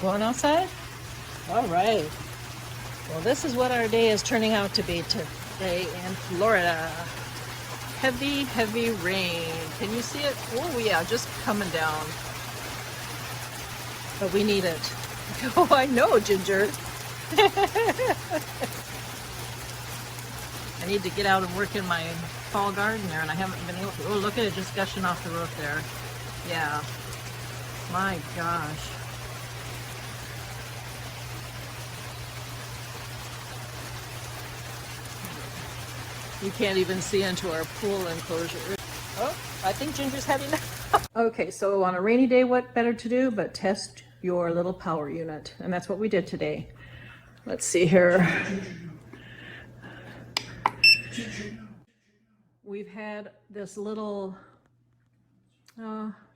Going outside? All right. Well, this is what our day is turning out to be today in Florida. Heavy, heavy rain. Can you see it? Oh yeah, just coming down. But we need it. Oh, I know, Ginger. I need to get out and work in my fall garden there, and I haven't been able to. Oh, look at it just gushing off the roof there. Yeah. My gosh. You can't even see into our pool enclosure. Oh, I think Ginger's heading out. Okay, so on a rainy day, what better to do but test your little power unit? And that's what we did today. Let's see here. We've had this little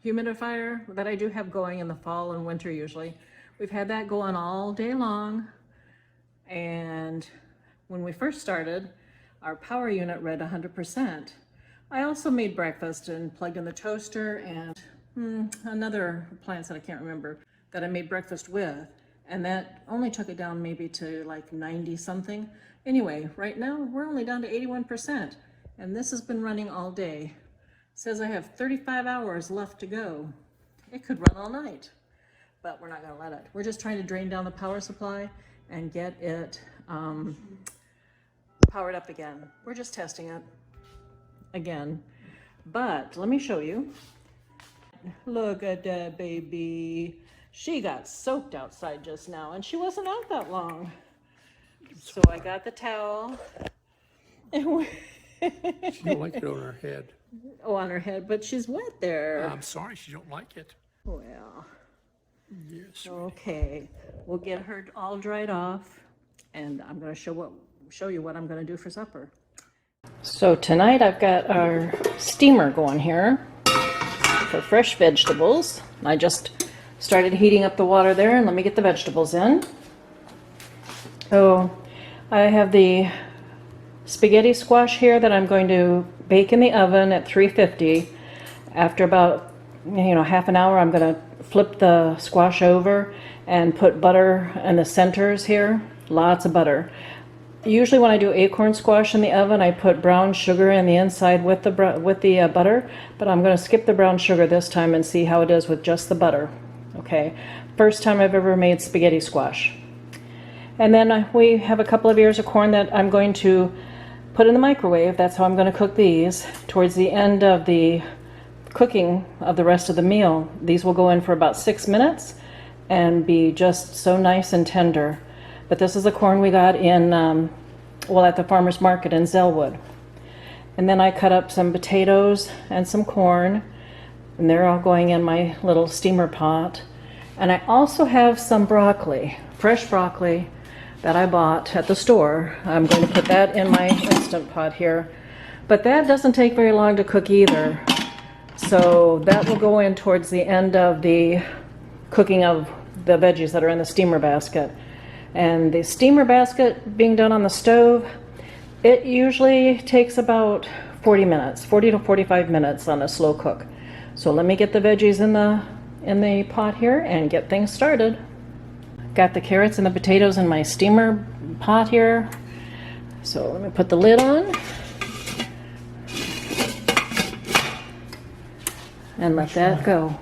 humidifier that I do have going in the fall and winter usually. We've had that going all day long. And when we first started, our power unit read 100%. I also made breakfast and plugged in the toaster and another appliance that I can't remember that I made breakfast with. And that only took it down maybe to like 90 something. Anyway, right now we're only down to 81%. And this has been running all day. It says I have 35 hours left to go. It could run all night, but we're not gonna let it. We're just trying to drain down the power supply and get it powered up again. We're just testing it again. But let me show you. Look at that baby. She got soaked outside just now and she wasn't out that long. So I got the towel. She don't like it on her head. Oh, on her head, but she's wet there. I'm sorry, she don't like it. Well, yes. Okay, we'll get her all dried off and I'm going to show you what I'm going to do for supper. So tonight I've got our steamer going here for fresh vegetables. I just started heating up the water there, and let me get the vegetables in. So I have the spaghetti squash here that I'm going to bake in the oven at 350. After about half an hour, I'm going to flip the squash over and put butter in the centers here. Lots of butter. Usually when I do acorn squash in the oven, I put brown sugar in the inside with the butter, but I'm going to skip the brown sugar this time and see how it is with just the butter. Okay, first time I've ever made spaghetti squash. And then we have a couple of ears of corn that I'm going to put in the microwave. That's how I'm going to cook these. Towards the end of the cooking of the rest of the meal, these will go in for about 6 minutes and be just so nice and tender. But this is the corn we got in, at the farmer's market in Zellwood. And then I cut up some potatoes and some corn, and they're all going in my little steamer pot. And I also have some broccoli, fresh broccoli that I bought at the store. I'm going to put that in my Instant Pot here. But that doesn't take very long to cook either. So that will go in towards the end of the cooking of the veggies that are in the steamer basket. And the steamer basket being done on the stove, it usually takes about 40 to 45 minutes on a slow cook. So let me get the veggies in the pot here and get things started. Got the carrots and the potatoes in my steamer pot here. So let me put the lid on and let that go.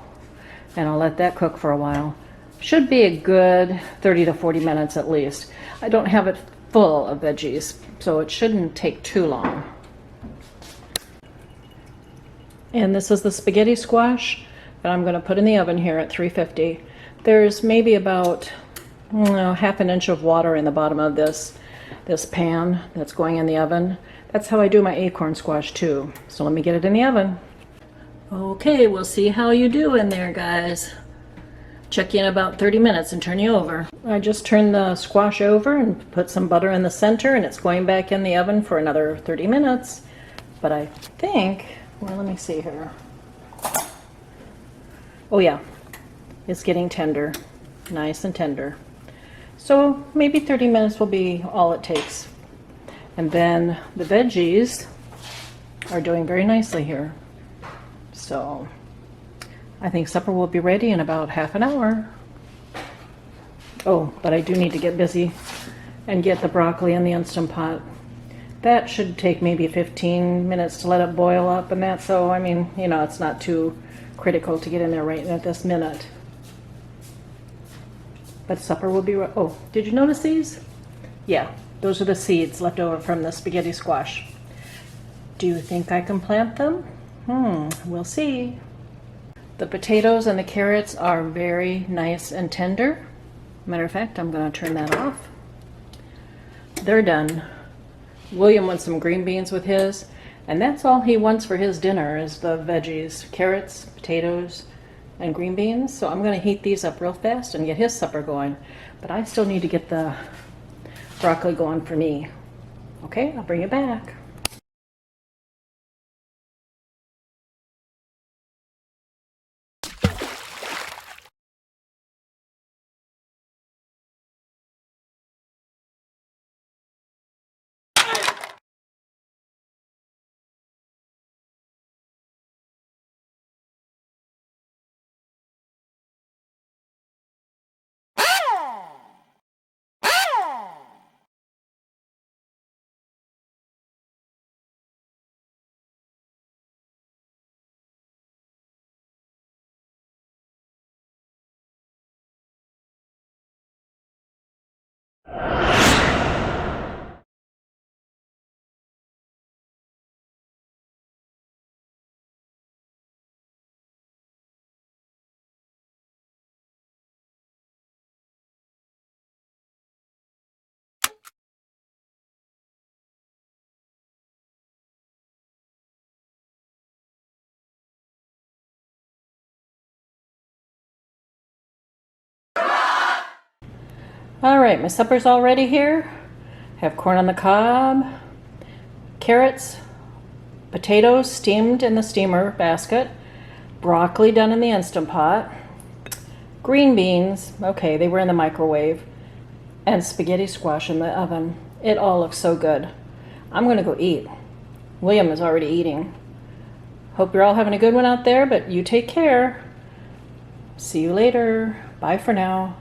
And I'll let that cook for a while. Should be a good 30 to 40 minutes at least. I don't have it full of veggies, so it shouldn't take too long. And this is the spaghetti squash that I'm going to put in the oven here at 350. There's maybe about half an inch of water in the bottom of this pan that's going in the oven. That's how I do my acorn squash too. So let me get it in the oven. Okay, we'll see how you do in there, guys. Check you in about 30 minutes and turn you over. I just turned the squash over and put some butter in the center, and it's going back in the oven for another 30 minutes. But I think, well, let me see here. Oh yeah, it's getting tender, nice and tender. So maybe 30 minutes will be all it takes. And then the veggies are doing very nicely here. So I think supper will be ready in about half an hour. Oh, but I do need to get busy and get the broccoli in the Instant Pot. That should take maybe 15 minutes to let it boil up and that, so I mean, you know, it's not too critical to get in there right at this minute. But supper will be, oh, did you notice these? Yeah, those are the seeds left over from the spaghetti squash. Do you think I can plant them? We'll see. The potatoes and the carrots are very nice and tender. Matter of fact, I'm going to turn that off. They're done. William wants some green beans with his, and that's all he wants for his dinner is the veggies, carrots, potatoes, and green beans. So I'm going to heat these up real fast and get his supper going. But I still need to get the broccoli going for me. Okay, I'll bring it back. All right, my supper's all ready here. Have corn on the cob, carrots, potatoes steamed in the steamer basket, broccoli done in the Instant Pot, green beans, okay, they were in the microwave, and spaghetti squash in the oven. It all looks so good. I'm gonna go eat. William is already eating. Hope you're all having a good one out there, but you take care. See you later. Bye for now.